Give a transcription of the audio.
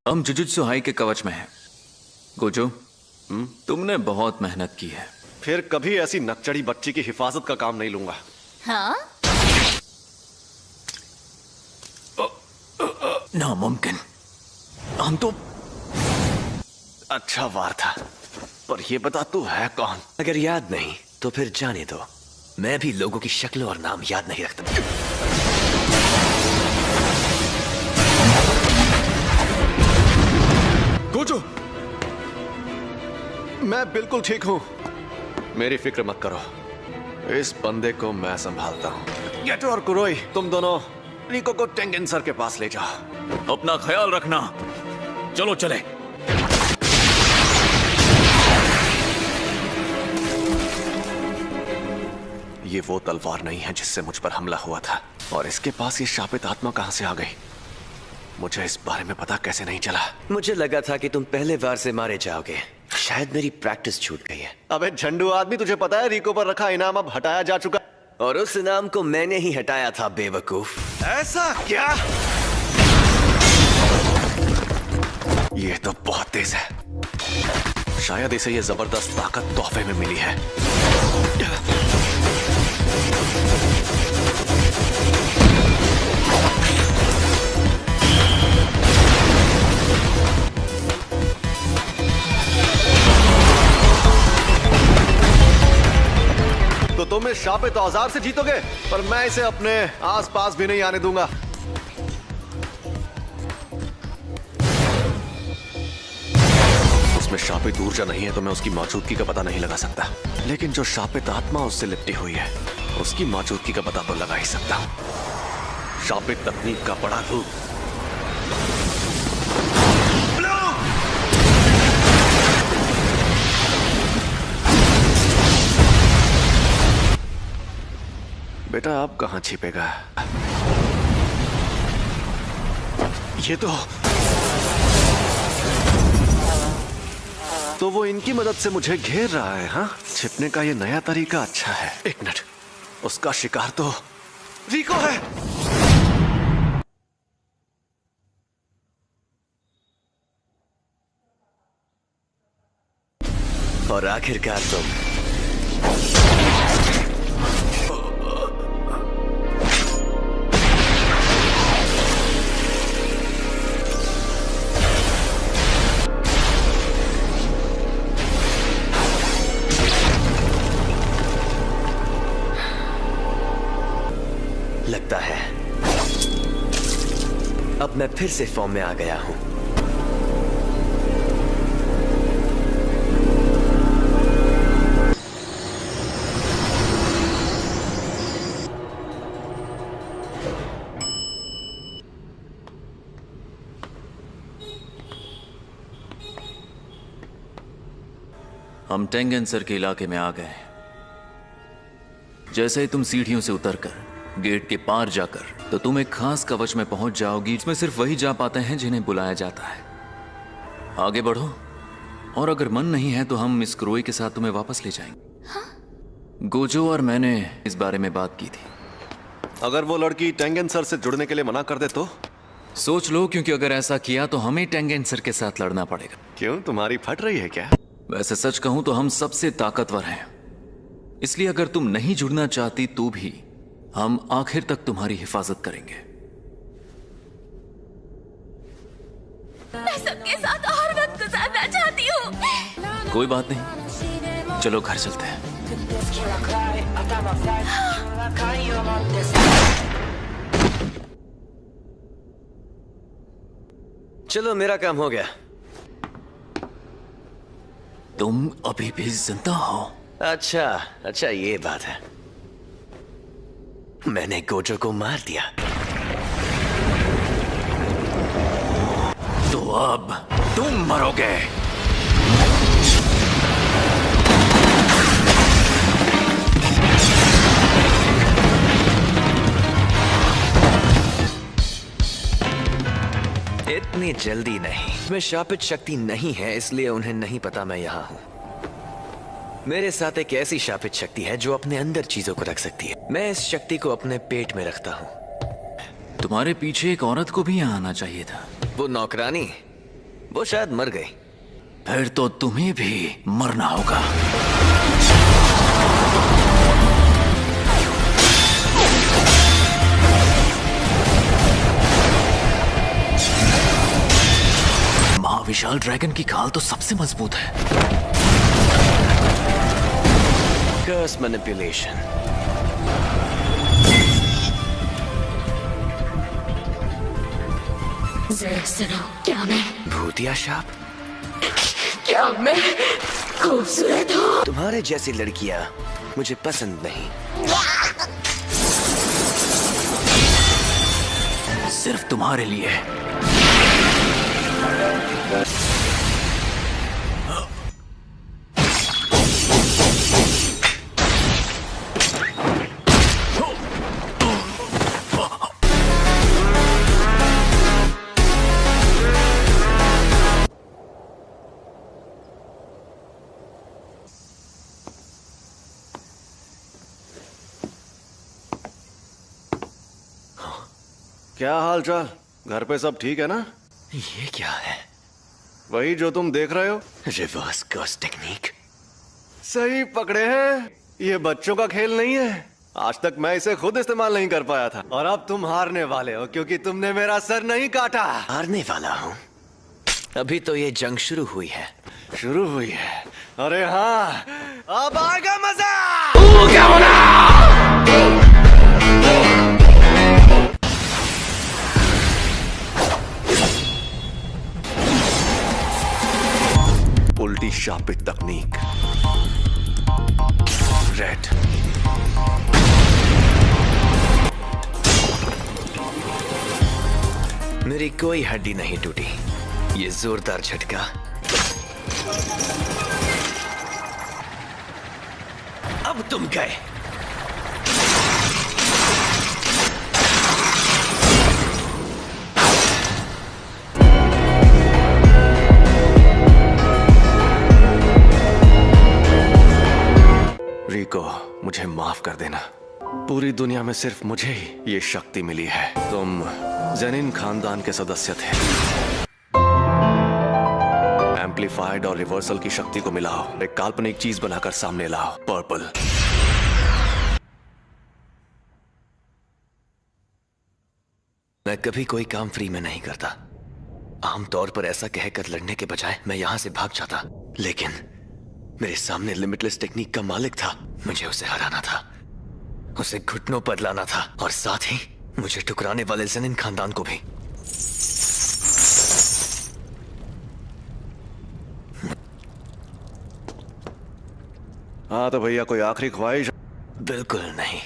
हम jujutsu high के कवच में हैं। गोजो, तुमने बहुत मेहनत की है। फिर कभी ऐसी नकचड़ी बच्ची की हिफाजत का काम नहीं लूंगा। हाँ? नामुमकिन। हम तो अच्छा वार था, पर ये बता तू है कौन? अगर याद नहीं तो फिर जाने दो। मैं भी लोगों की शक्लों और नाम याद नहीं रखता। गोजो, मैं बिल्कुल ठीक हूं, मेरी फिक्र मत करो। इस बंदे को मैं संभालता हूं। गेटो और कुरोई, तुम दोनों रिको को टेंगेन सर के पास ले जाओ। अपना ख्याल रखना। चलो चले। ये वो तलवार नहीं है जिससे मुझ पर हमला हुआ था, और इसके पास ये शापित आत्मा कहां से आ गई? मुझे इस बारे में पता कैसे नहीं चला? मुझे लगा था कि तुम पहले वार से मारे जाओगे। शायद मेरी प्रैक्टिस छूट गई है। अबे झंडू आदमी, तुझे पता है रिको पर रखा इनाम अब हटाया जा चुका, और उस इनाम को मैंने ही हटाया था, बेवकूफ। ऐसा क्या? ये तो बहुत तेज है। शायद इसे ये जबरदस्त ताकत तोहफे में मिली है। तो तुम इस शापित औजार से जीतोगे, पर मैं इसे अपने आसपास भी नहीं आने दूंगा। उसमें शापित ऊर्जा नहीं है तो मैं उसकी मौजूदगी का पता नहीं लगा सकता, लेकिन जो शापित आत्मा उससे लिपटी हुई है उसकी मौजूदगी का पता तो लगा ही सकता हूं। शापित तकनीक का बड़ा रूप। बेटा अब कहां छिपेगा? ये तो वो इनकी मदद से मुझे घेर रहा है। हाँ, छिपने का ये नया तरीका अच्छा है। एक मिनट, उसका शिकार तो रिको है। और आखिरकार तुम। लगता है अब मैं फिर से फॉर्म में आ गया हूं। हम टेंगेन सर के इलाके में आ गए। जैसे ही तुम सीढ़ियों से उतरकर गेट के पार जाकर, तो तुम एक खास कवच में पहुंच जाओगी। इसमें सिर्फ वही जा पाते हैं जिन्हें बुलाया जाता है। आगे बढ़ो, और अगर मन नहीं है तो हम मिस क्रोई के साथ तुम्हें वापस ले जाएंगे। हाँ? गोजो और मैंने इस बारे में बात की थी। अगर वो लड़की टेंगेन सर से जुड़ने के लिए मना कर दे तो? सोच लो, क्योंकि अगर ऐसा किया तो हमें टेंगेन सर के साथ लड़ना पड़ेगा। क्यों, तुम्हारी फट रही है क्या? वैसे सच कहूं तो हम सबसे ताकतवर हैं, इसलिए अगर तुम नहीं जुड़ना चाहती तो भी हम आखिर तक तुम्हारी हिफाजत करेंगे। मैं सबके साथ और वक्त गुजारना चाहती हूँ। कोई बात नहीं, चलो घर चलते हैं। चलो, मेरा काम हो गया। तुम अभी भी जिंदा हो? अच्छा, ये बात है। मैंने गोजो को मार दिया। तो अब तुम मरोगे। इतनी जल्दी नहीं। मैं शापित शक्ति नहीं है, इसलिए उन्हें नहीं पता मैं यहाँ हूँ। मेरे साथ एक ऐसी शापित शक्ति है जो अपने अंदर चीजों को रख सकती है। मैं इस शक्ति को अपने पेट में रखता हूँ। तुम्हारे पीछे एक औरत को भी यहाँ आना चाहिए था। वो नौकरानी वो शायद मर गई। फिर तो तुम्हें भी मरना होगा। महाविशाल ड्रैगन की खाल तो सबसे मजबूत है। कर्स मैनिपुलेशन। जरा सुनो, क्या मैं भूतिया शाप? क्या मैं खूबसूरत हूँ? तुम्हारे जैसी लड़कियां मुझे पसंद नहीं। सिर्फ तुम्हारे लिए। क्या हाल चाल? घर पे सब ठीक है ना? ये क्या है? वही जो तुम देख रहे हो। Reverse curse technique. सही पकड़े हैं। ये बच्चों का खेल नहीं है। आज तक मैं इसे खुद इस्तेमाल नहीं कर पाया था, और अब तुम हारने वाले हो क्योंकि तुमने मेरा सर नहीं काटा। हारने वाला हूँ? अभी तो ये जंग शुरू हुई है। शुरू हुई है? अरे हाँ, अब आएगा मजा। उल्टी शापित तकनीक। रेड। मेरी कोई हड्डी नहीं टूटी। ये जोरदार झटका। अब तुम गए। रिको, मुझे माफ कर देना। पूरी दुनिया में सिर्फ मुझे ही ये शक्ति मिली है। तुम जेनिन खानदान के सदस्य थे। एम्पलीफाइड और रिवर्सल की शक्ति को मिलाओ, एक काल्पनिक चीज बनाकर सामने लाओ। पर्पल। मैं कभी कोई काम फ्री में नहीं करता। आमतौर पर ऐसा कहकर लड़ने के बजाय मैं यहां से भाग जाता, लेकिन मेरे सामने लिमिटलेस टेक्निक का मालिक था। मुझे उसे हराना था, उसे घुटनों पर लाना था, और साथ ही मुझे ठुकराने वाले जेनिन खानदान को भी। हाँ तो भैया, कोई आखिरी ख्वाहिश? बिल्कुल नहीं।